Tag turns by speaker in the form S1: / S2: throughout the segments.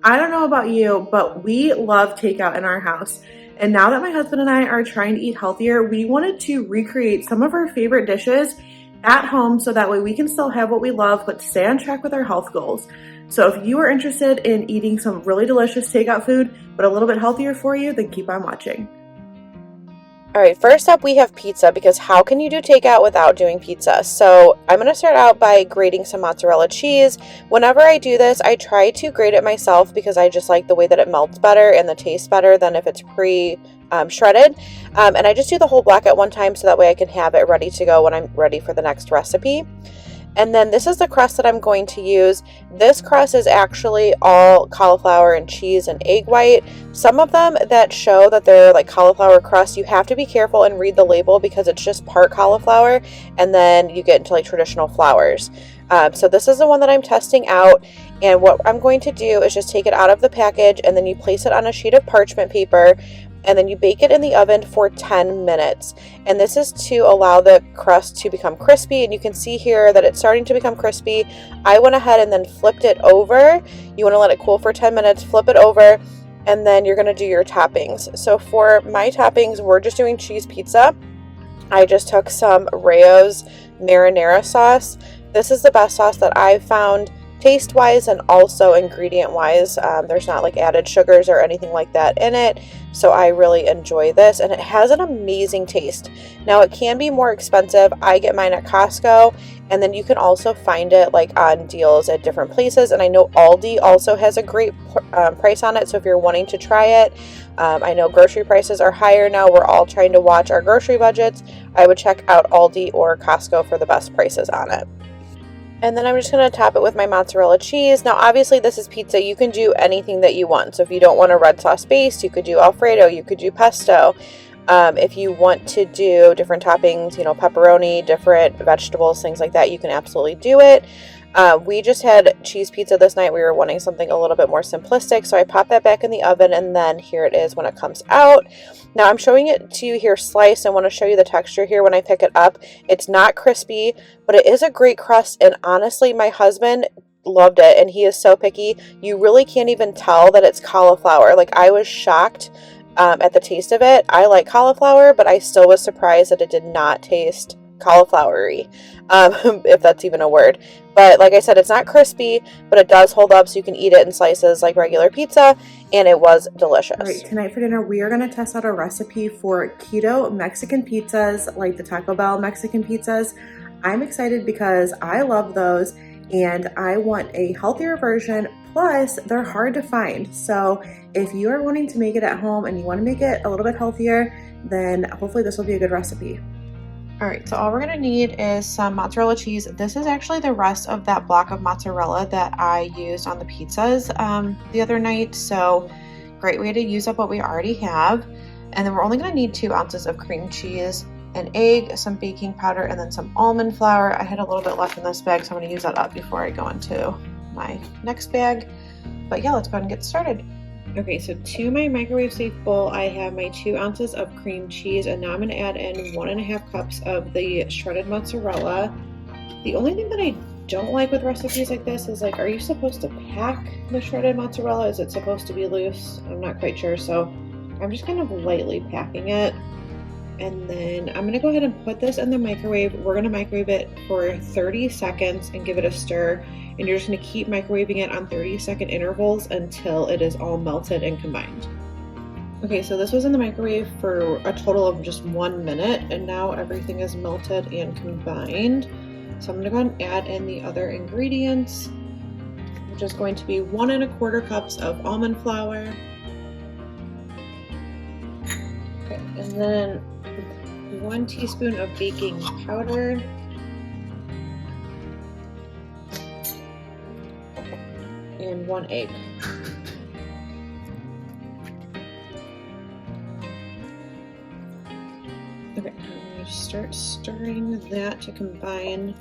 S1: I don't know about you, but we love takeout in our house. And now that my husband and I are trying to eat healthier, we wanted to recreate some of our favorite dishes at home so that way we can still have what we love but stay on track with our health goals. So if you are interested in eating some really delicious takeout food but a little bit healthier for you, then keep on watching.
S2: All right, first up we have pizza, because how can you do takeout without doing pizza? So I'm going to start out by grating some mozzarella cheese. Whenever I do this, I try to grate it myself because I just like the way that it melts better and the taste better than if it's shredded. And I just do the whole block at one time so that way I can have it ready to go when I'm ready for the next recipe. And then this is the crust that I'm going to use. This crust is actually all cauliflower and cheese and egg white. Some of them that show that they're like cauliflower crust, you have to be careful and read the label because it's just part cauliflower and then you get into like traditional flours. So this is the one that I'm testing out, and what I'm going to do is just take it out of the package and then you place it on a sheet of parchment paper and then you bake it in the oven for 10 minutes. And this is to allow the crust to become crispy, and you can see here that it's starting to become crispy. I went ahead and then flipped it over. You want to let it cool for 10 minutes, flip it over, and then you're going to do your toppings. So for my toppings, we're just doing cheese pizza. I just took some Rayo's marinara sauce. This is the best sauce that I've found, taste wise and also ingredient wise. There's not like added sugars or anything like that in it, so I really enjoy this, and it has an amazing taste. Now it can be more expensive. I get mine at Costco, and then you can also find it like on deals at different places, and I know Aldi also has a great price on it, so if you're wanting to try it, I know grocery prices are higher now. We're all trying to watch our grocery budgets. I would check out Aldi or Costco for the best prices on it. And then I'm just going to top it with my mozzarella cheese. Now, obviously, this is pizza. You can do anything that you want. So if you don't want a red sauce base, you could do Alfredo, you could do pesto. If you want to do different toppings, you know, pepperoni, different vegetables, things like that, you can absolutely do it. We just had cheese pizza this night. We were wanting something a little bit more simplistic, so I popped that back in the oven, and then here it is when it comes out. Now I'm showing it to you here sliced. I want to show you the texture here when I pick it up. It's not crispy, but it is a great crust, and honestly, my husband loved it, and he is so picky. You really can't even tell that it's cauliflower. Like, I was shocked at the taste of it. I like cauliflower, but I still was surprised that it did not taste cauliflowery, if that's even a word. But like I said, it's not crispy, but it does hold up, so you can eat it in slices like regular pizza, and it was delicious.
S1: All right, tonight for dinner, we are going to test out a recipe for keto Mexican pizzas, like the Taco Bell Mexican pizzas. I'm excited because I love those, and I want a healthier version, plus they're hard to find. So if you are wanting to make it at home and you want to make it a little bit healthier, then hopefully this will be a good recipe. All right, so all we're gonna need is some mozzarella cheese. This is actually the rest of that block of mozzarella that I used on the pizzas the other night. So great way to use up what we already have. And then we're only gonna need 2 ounces of cream cheese, an egg, some baking powder, and then some almond flour. I had a little bit left in this bag, so I'm gonna use that up before I go into my next bag. But yeah, let's go ahead and get started. Okay, so to my microwave safe bowl, I have my 2 ounces of cream cheese, and now I'm gonna add in 1.5 cups of the shredded mozzarella. The only thing that I don't like with recipes like this is, like, are you supposed to pack the shredded mozzarella? Is it supposed to be loose? I'm not quite sure, so I'm just kind of lightly packing it. And then I'm gonna go ahead and put this in the microwave. We're gonna microwave it for 30 seconds and give it a stir. And you're just gonna keep microwaving it on 30-second intervals until it is all melted and combined. Okay, so this was in the microwave for a total of just 1 minute, and now everything is melted and combined. So I'm gonna go ahead and add in the other ingredients, which is going to be 1.25 cups of almond flour. Okay, and then 1 teaspoon of baking powder. And 1 egg. Okay, I'm going to start stirring that to combine.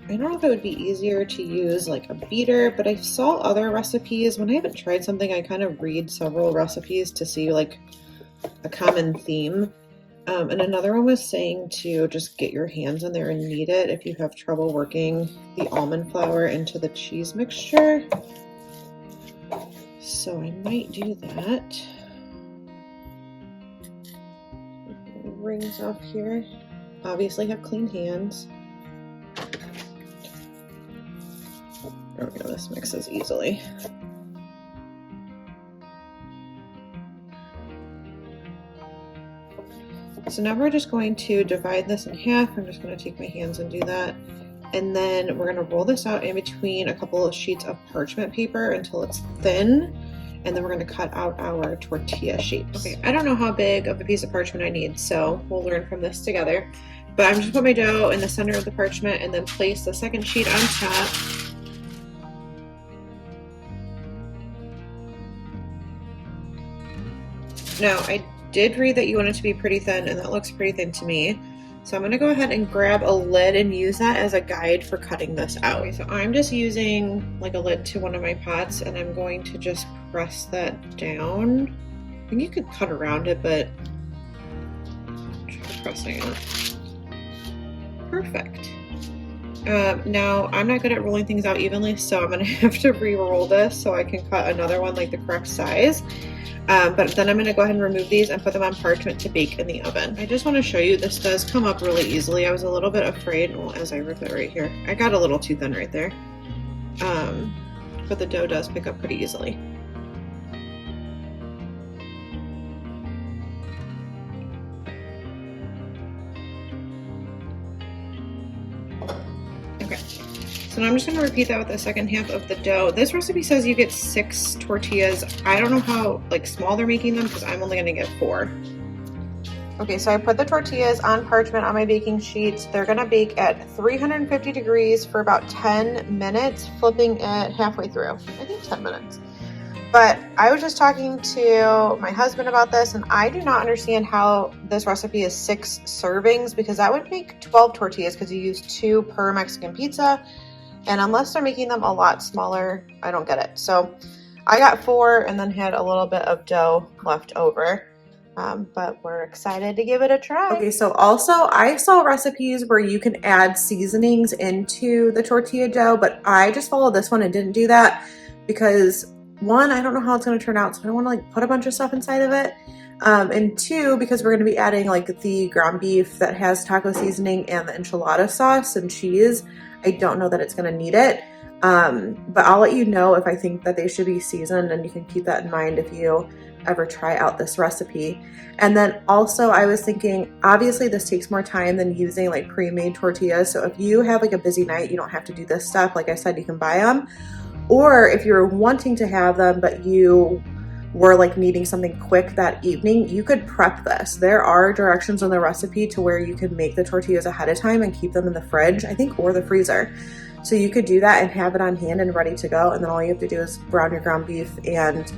S1: I don't know if it would be easier to use like a beater, but I saw other recipes. When I haven't tried something, I kind of read several recipes to see like a common theme.
S2: And another one was saying to just get your hands in there and knead it if you have trouble working the almond flour into the cheese mixture. So I might do that. Rings off here. Obviously have clean hands. There we go, this mixes easily. So now we're just going to divide this in half. I'm just going to take my hands and do that. And then we're going to roll this out in between a couple of sheets of parchment paper until it's thin. And then we're going to cut out our tortilla shapes. Okay, I don't know how big of a piece of parchment I need, so we'll learn from this together. But I'm just going to put my dough in the center of the parchment and then place the second sheet on top. Now, I did read that you want it to be pretty thin, and that looks pretty thin to me. So I'm going to go ahead and grab a lid and use that as a guide for cutting this out. Okay, so I'm just using like a lid to one of my pots, and I'm going to just press that down. I think you could cut around it, but try pressing it. Perfect. Now, I'm not good at rolling things out evenly, so I'm going to have to re-roll this so I can cut another one like the correct size. But then I'm going to go ahead and remove these and put them on parchment to bake in the oven. I just want to show you, this does come up really easily. I was a little bit afraid, well, as I rip it right here. I got a little too thin right there. But the dough does pick up pretty easily. Okay. So now I'm just going to repeat that with the second half of the dough. This recipe says you get 6 tortillas. I don't know how like small they're making them because I'm only going to get 4. Okay, so I put the tortillas on parchment on my baking sheets. They're going to bake at 350 degrees for about 10 minutes, flipping it halfway through. I think 10 minutes. But I was just talking to my husband about this, and I do not understand how this recipe is 6 servings because that would make 12 tortillas because you use 2 per Mexican pizza. And unless they're making them a lot smaller, I don't get it. So I got 4 and then had a little bit of dough left over. But we're excited to give it a try. Okay, so also I saw recipes where you can add seasonings into the tortilla dough, but I just followed this one and didn't do that because 1, I don't know how it's going to turn out, so I don't want to like put a bunch of stuff inside of it. And 2, because we're going to be adding like the ground beef that has taco seasoning and the enchilada sauce and cheese, I don't know that it's going to need it. But I'll let you know if I think that they should be seasoned, and you can keep that in mind if you ever try out this recipe. And then also I was thinking, obviously this takes more time than using like pre-made tortillas. So if you have like a busy night, you don't have to do this stuff. Like I said, you can buy them. Or if you're wanting to have them, but you were like needing something quick that evening, you could prep this. There are directions on the recipe to where you can make the tortillas ahead of time and keep them in the fridge, I think, or the freezer. So you could do that and have it on hand and ready to go. And then all you have to do is brown your ground beef and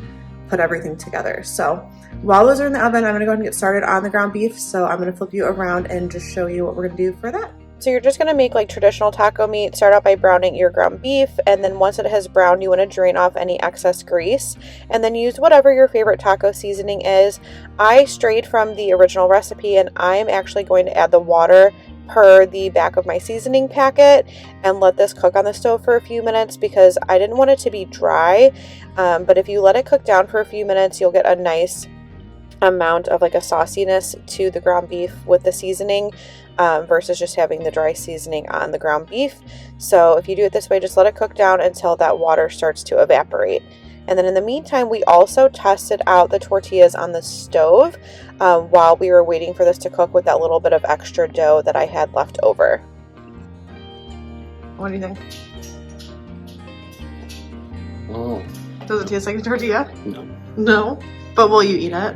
S2: put everything together. So while those are in the oven, I'm gonna go ahead and get started on the ground beef. So I'm gonna flip you around and just show you what we're gonna do for that. So you're just gonna make like traditional taco meat. Start out by browning your ground beef, and then once it has browned, you wanna drain off any excess grease, and then use whatever your favorite taco seasoning is. I strayed from the original recipe, and I'm actually going to add the water per the back of my seasoning packet and let this cook on the stove for a few minutes because I didn't want it to be dry. But if you let it cook down for a few minutes, you'll get a nice amount of like a sauciness to the ground beef with the seasoning versus just having the dry seasoning on the ground beef. So if you do it this way, just let it cook down until that water starts to evaporate. And then in the meantime, we also tested out the tortillas on the stove while we were waiting for this to cook with that little bit of extra dough that I had left over. What do you think?
S3: Oh.
S2: Does it taste like a tortilla?
S3: No.
S2: No? But will you eat it?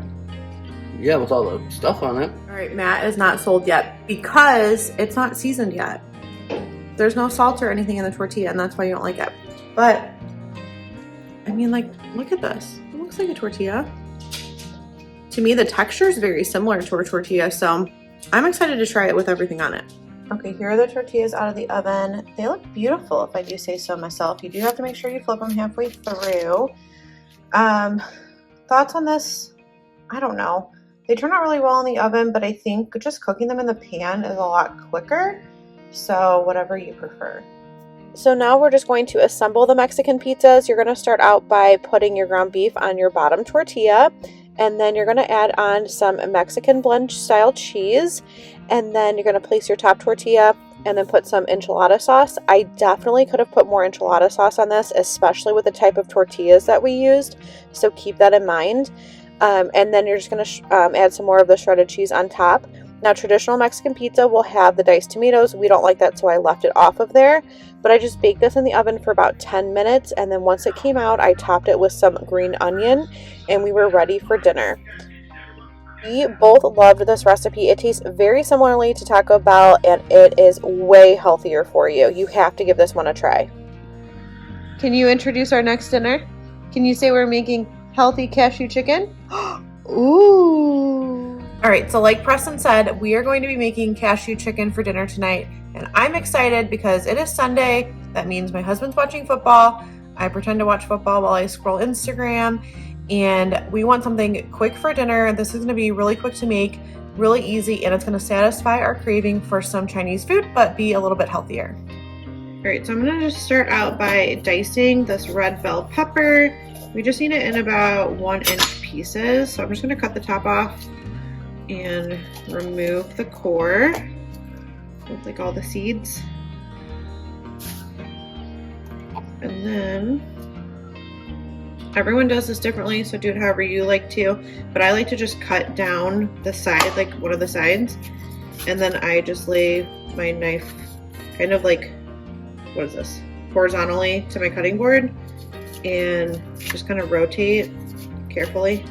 S3: Yeah, with all the stuff on it.
S1: All right, Matt is not sold yet because it's not seasoned yet. There's no salt or anything in the tortilla, and that's why you don't like it. But I mean, like, look at this. It looks like a tortilla. To me, the texture is very similar to a tortilla, so I'm excited to try it with everything on it. Okay, here are the tortillas out of the oven. They look beautiful, if I do say so myself. You do have to make sure you flip them halfway through. Thoughts on this? I don't know.
S2: They turn out really well in the oven, but I think just cooking them in the pan is a lot quicker. So whatever you prefer. So now we're just going to assemble the Mexican pizzas. You're going to start out by putting your ground beef on your bottom tortilla, and then you're going to add on some Mexican blend style cheese, and then you're going to place your top tortilla and then put some enchilada sauce. I definitely could have put more enchilada sauce on this, especially with the type of tortillas that we used, so keep that in mind. And then you're just going to add some more of the shredded cheese on top. Now, traditional Mexican pizza will have the diced tomatoes. We don't like that, so I left it off of there. But I just baked this in the oven for about 10 minutes, and then once it came out, I topped it with some green onion, and we were ready for dinner. We both loved this recipe. It tastes very similarly to Taco Bell, and it is way healthier for you. You have to give this one a try. Can you introduce our next dinner? Can you say we're making healthy cashew chicken? Ooh. All right, so like Preston said, we are going to be making cashew chicken for dinner tonight, and I'm excited because it is Sunday. That means my husband's watching football. I pretend to watch football while I scroll Instagram, and we want something quick for dinner. This is going to be really quick to make, really easy, and it's going to satisfy our craving for some Chinese food, but be a little bit healthier. All right, so I'm going to just start out by dicing this red bell pepper. We just need it in about 1-inch pieces, so I'm just going to cut the top off and remove the core with like all the seeds. And then everyone does this differently, so do it however you like to, but I like to just cut down the side, like one of the sides, and then I just lay my knife kind of like, what is this, horizontally to my cutting board, and just kind of rotate carefully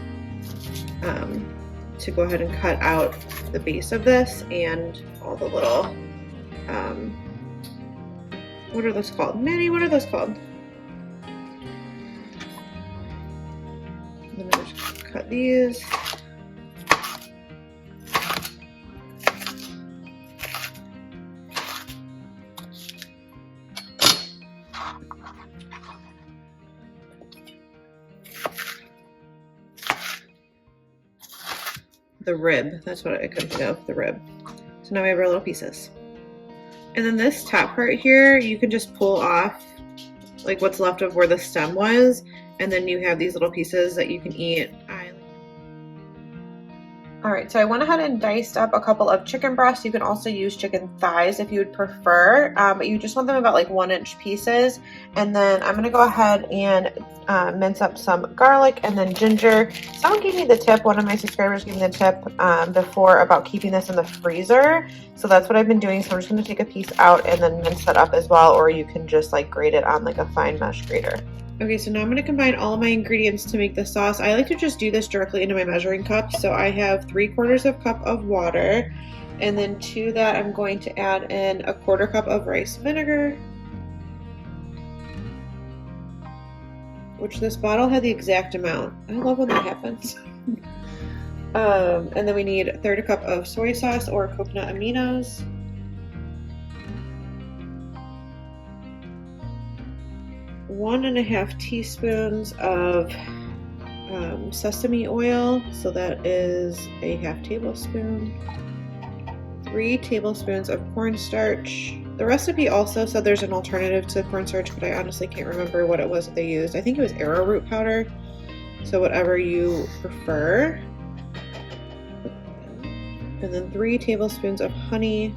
S2: to go ahead and cut out the base of this and all the little, what are those called? Manny, what are those called? And then I just cut these. The rib, that's what I couldn't think of, the rib. So now we have our little pieces. And then this top part here, you can just pull off like what's left of where the stem was, and then you have these little pieces that you can eat. All right, so I went ahead and diced up a couple of chicken breasts. You can also use chicken thighs if you would prefer, but you just want them about like 1-inch pieces. And then I'm gonna go ahead and mince up some garlic and then ginger. Someone gave me the tip, one of my subscribers gave me the tip before about keeping this in the freezer. So that's what I've been doing. So I'm just gonna take a piece out and then mince that up as well, or you can just like grate it on like a fine mesh grater. Okay, so now I'm going to combine all of my ingredients to make the sauce. I like to just do this directly into my measuring cup. So I have 3/4 cup of water, and then to that I'm going to add in 1/4 cup of rice vinegar, which this bottle had the exact amount. I love when that happens. And then we need 1/3 cup of soy sauce or coconut aminos. 1.5 teaspoons of sesame oil, so that is a 1/2 tablespoon. 3 tablespoons of cornstarch. The recipe also said there's an alternative to cornstarch, but I honestly can't remember what it was that they used. I think it was arrowroot powder, so whatever you prefer. And then 3 tablespoons of honey.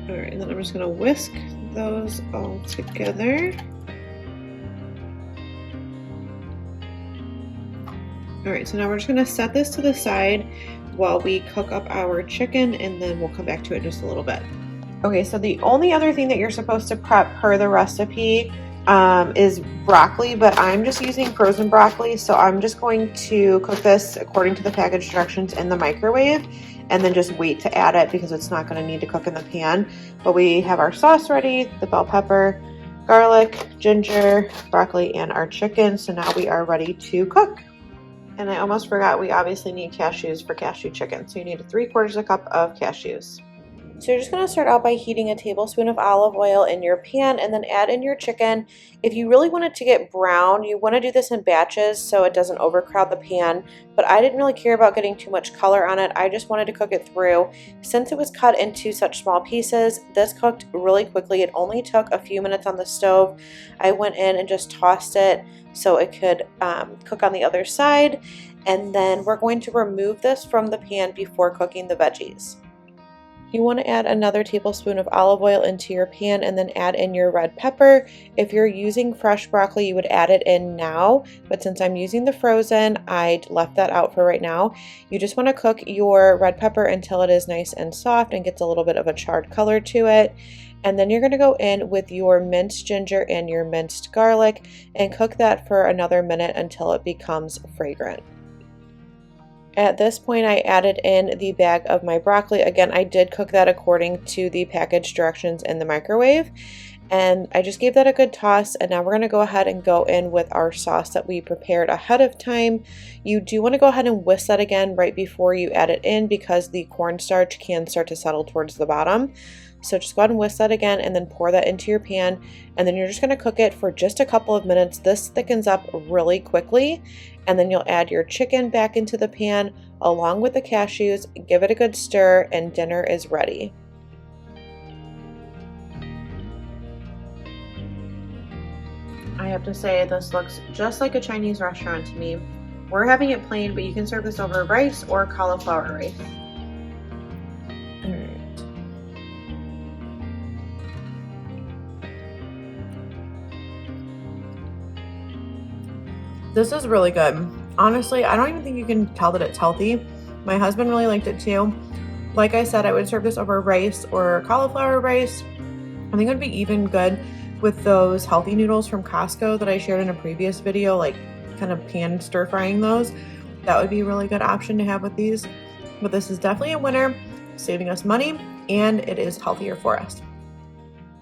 S2: Alright, and then I'm just going to whisk those all together. Alright, so now we're just going to set this to the side while we cook up our chicken, and then we'll come back to it in just a little bit. Okay, so the only other thing that you're supposed to prep per the recipe is broccoli, but I'm just using frozen broccoli, so I'm just going to cook this according to the package directions in the microwave, and then just wait to add it because it's not going to need to cook in the pan. But we have our sauce ready, the bell pepper, garlic, ginger, broccoli, and our chicken. So now we are ready to cook. And I almost forgot, we obviously need cashews for cashew chicken. So you need 3/4 cup of cashews. So you're just going to start out by heating a tablespoon of olive oil in your pan and then add in your chicken. If you really want it to get brown, you want to do this in batches so it doesn't overcrowd the pan, but I didn't really care about getting too much color on it. I just wanted to cook it through. Since it was cut into such small pieces, this cooked really quickly. It only took a few minutes on the stove. I went in and just tossed it so it could cook on the other side, and then we're going to remove this from the pan before cooking the veggies. You want to add another tablespoon of olive oil into your pan and then add in your red pepper. If you're using fresh broccoli, you would add it in now, but since I'm using the frozen, I left that out for right now. You just want to cook your red pepper until it is nice and soft and gets a little bit of a charred color to it. And then you're going to go in with your minced ginger and your minced garlic and cook that for another minute until it becomes fragrant. At this point, I added in the bag of my broccoli. Again, I did cook that according to the package directions in the microwave. And I just gave that a good toss. And now we're going to go ahead and go in with our sauce that we prepared ahead of time. You do want to go ahead and whisk that again right before you add it in because the cornstarch can start to settle towards the bottom. So just go ahead and whisk that again and then pour that into your pan. And then you're just going to cook it for just a couple of minutes. This thickens up really quickly. And then you'll add your chicken back into the pan along with the cashews, give it a good stir, and dinner is ready. I have to say, this looks just like a Chinese restaurant to me. We're having it plain, but you can serve this over rice or cauliflower rice. This is really good. Honestly, I don't even think you can tell that it's healthy. My husband really liked it too. Like I said, I would serve this over rice or cauliflower rice. I think it would be even good with those healthy noodles from Costco that I shared in a previous video, like kind of pan stir frying those. That would be a really good option to have with these. But this is definitely a winner, saving us money, and it is healthier for us.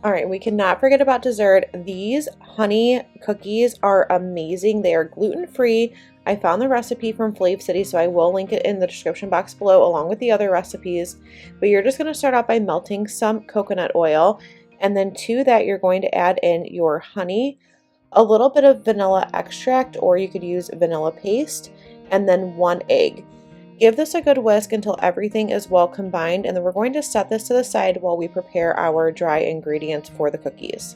S2: All right, we cannot forget about dessert. These honey cookies are amazing. They are gluten-free. I found the recipe from Flav City, so I will link it in the description box below along with the other recipes. But you're just going to start out by melting some coconut oil, and then to that you're going to add in your honey, a little bit of vanilla extract, or you could use vanilla paste, and then 1 egg. Give this a good whisk until everything is well combined, and then we're going to set this to the side while we prepare our dry ingredients for the cookies.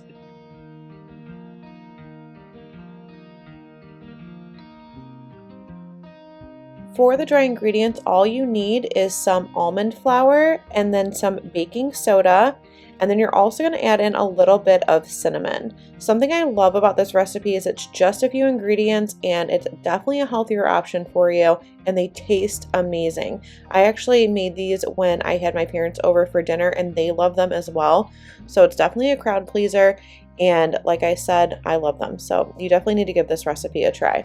S2: For the dry ingredients, all you need is some almond flour and then some baking soda. And then you're also going to add in a little bit of cinnamon. Something I love about this recipe is it's just a few ingredients and it's definitely a healthier option for you, and they taste amazing. I actually made these when I had my parents over for dinner and they love them as well. So it's definitely a crowd pleaser, and like I said, I love them. So you definitely need to give this recipe a try.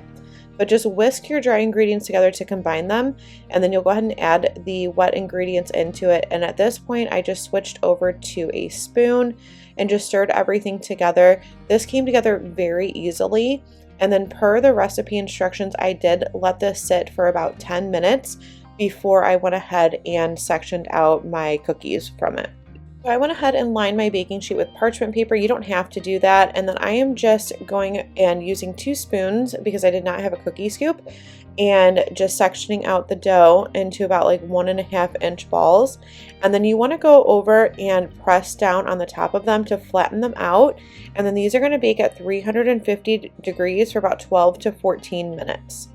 S2: But just whisk your dry ingredients together to combine them, and then you'll go ahead and add the wet ingredients into it. And at this point, I just switched over to a spoon and just stirred everything together. This came together very easily. And then per the recipe instructions, I did let this sit for about 10 minutes before I went ahead and sectioned out my cookies from it. So I went ahead and lined my baking sheet with parchment paper. You don't have to do that. And then I am just going and using 2 spoons because I did not have a cookie scoop, and just sectioning out the dough into about like 1.5 inch balls. And then you want to go over and press down on the top of them to flatten them out. And then these are going to bake at 350 degrees for about 12 to 14 minutes.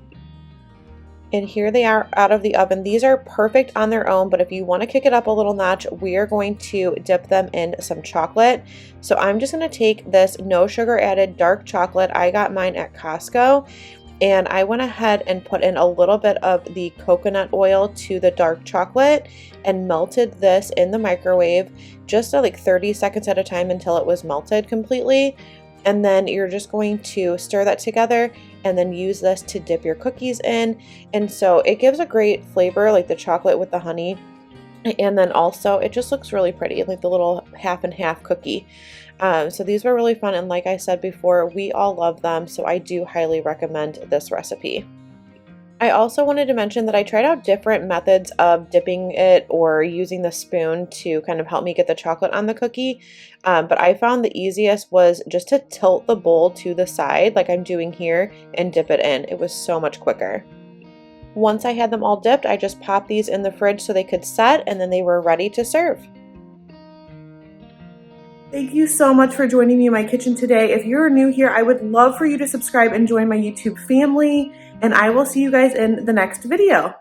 S2: And here they are out of the oven. These are perfect on their own, but if you want to kick it up a little notch, we are going to dip them in some chocolate. So I'm just going to take this no sugar added dark chocolate. I got mine at Costco, and I went ahead and put in a little bit of the coconut oil to the dark chocolate and melted this in the microwave just like 30 seconds at a time until it was melted completely. And then you're just going to stir that together and then use this to dip your cookies in. And so it gives a great flavor, like the chocolate with the honey. And then also it just looks really pretty, like the little half and half cookie. So these were really fun. And like I said before, we all love them. So I do highly recommend this recipe. I also wanted to mention that I tried out different methods of dipping it or using the spoon to kind of help me get the chocolate on the cookie. But I found the easiest was just to tilt the bowl to the side like I'm doing here and dip it in. It was so much quicker. Once I had them all dipped, I just popped these in the fridge so they could set and then they were ready to serve.
S1: Thank you so much for joining me in my kitchen today. If you're new here, I would love for you to subscribe and join my YouTube family, and I will see you guys in the next video.